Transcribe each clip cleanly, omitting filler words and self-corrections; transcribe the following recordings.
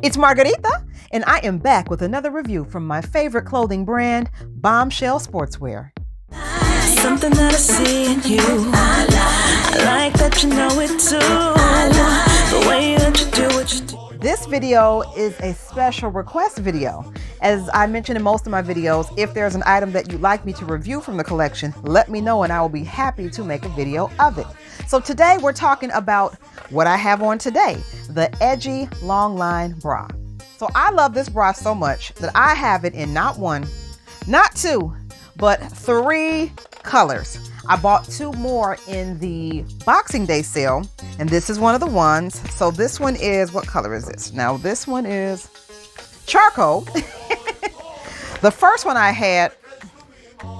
It's Margarita, and I am back with another review from my favorite clothing brand, Bombshell Sportswear. Something that I see in you. I like that you know it too. The way that you do what you do. This video is a special request video. As I mentioned in most of my videos, if there's an item that you'd like me to review from the collection, let me know and I will be happy to make a video of it. So today we're talking about what I have on today, the Edgy Longline bra. So I love this bra so much that I have it in not one, not two, but 3 colors. I bought 2 more in the Boxing Day sale, and this is one of the ones. So this one is, what color is this? Now this one is charcoal. The first one I had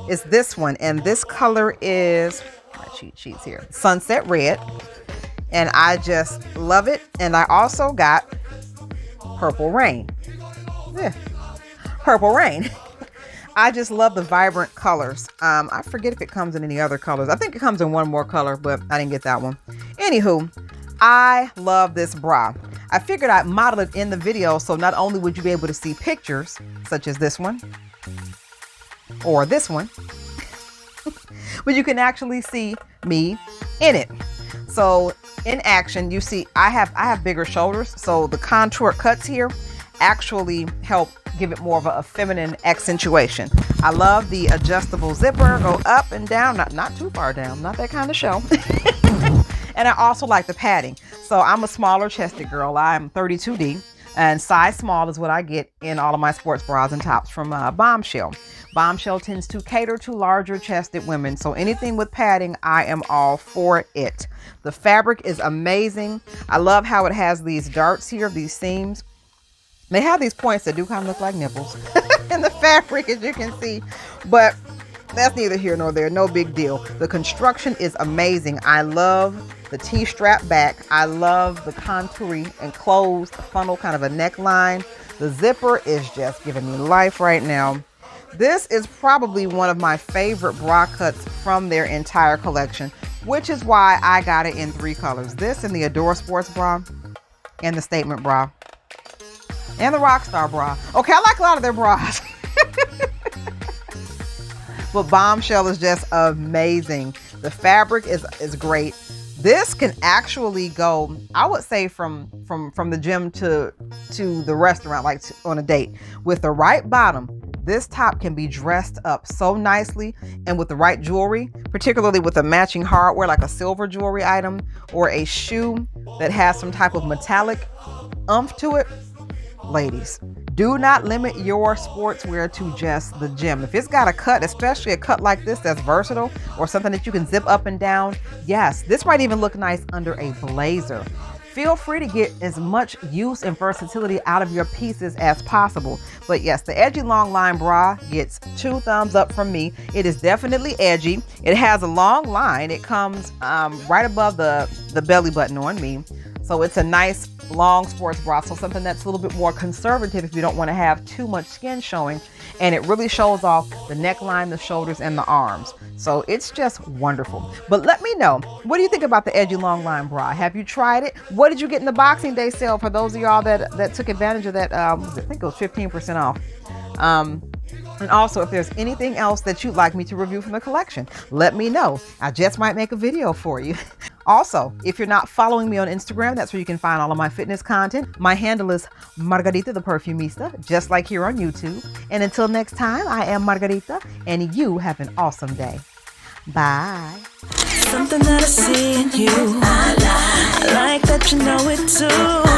is this one, and this color is, my cheat sheets here, sunset red, and I just love it. And I also got purple rain. Yeah, purple rain. I just love the vibrant colors. I forget if it comes in any other colors. I think it comes in one more color, but I didn't get that one. Anywho, I love this bra. I figured I'd model it in the video, so not only would you be able to see pictures, such as this one, or this one, but you can actually see me in it. So in action, you see I have bigger shoulders, so the contour cuts here actually help give it more of a feminine accentuation. I love the adjustable zipper, go up and down, not too far down, not that kind of show. And I also like the padding. So I'm a smaller chested girl. I'm 32D, and size small is what I get in all of my sports bras and tops from Bombshell. Bombshell tends to cater to larger chested women, so anything with padding, I am all for it. The fabric is amazing. I love how it has these darts here, these seams. They have these points that do kind of look like nipples in the fabric, as you can see, but that's neither here nor there. No big deal. The construction is amazing. I love the T-strap back. I love the contouring and closed funnel, kind of a neckline. The zipper is just giving me life right now. This is probably one of my favorite bra cuts from their entire collection, which is why I got it in 3 colors. This and the Adore Sports bra, and the Statement bra, and the Rockstar bra. Okay, I like a lot of their bras. But Bombshell is just amazing. The fabric is great. This can actually go, I would say, from the gym to the restaurant, like on a date. With the right bottom, this top can be dressed up so nicely, and with the right jewelry, particularly with a matching hardware like a silver jewelry item or a shoe that has some type of metallic oomph to it. Ladies, do not limit your sportswear to just the gym. If it's got a cut, especially a cut like this that's versatile, or something that you can zip up and down, yes, this might even look nice under a blazer. Feel free to get as much use and versatility out of your pieces as possible. But yes, the Edgy Longline bra gets 2 thumbs up from me. It is definitely edgy. It has a long line. It comes right above the belly button on me. So it's a nice long sports bra, so something that's a little bit more conservative if you don't want to have too much skin showing. And it really shows off the neckline, the shoulders, and the arms. So it's just wonderful. But let me know, what do you think about the Edgy Longline bra? Have you tried it? What did you get in the Boxing Day sale for those of y'all that took advantage of that? I think it was 15% off. And also, if there's anything else that you'd like me to review from the collection, let me know. I just might make a video for you. Also, if you're not following me on Instagram, that's where you can find all of my fitness content. My handle is Margarita the Perfumista, just like here on YouTube. And until next time, I am Margarita, and you have an awesome day. Bye. Something that I see in you. I like that you know it too.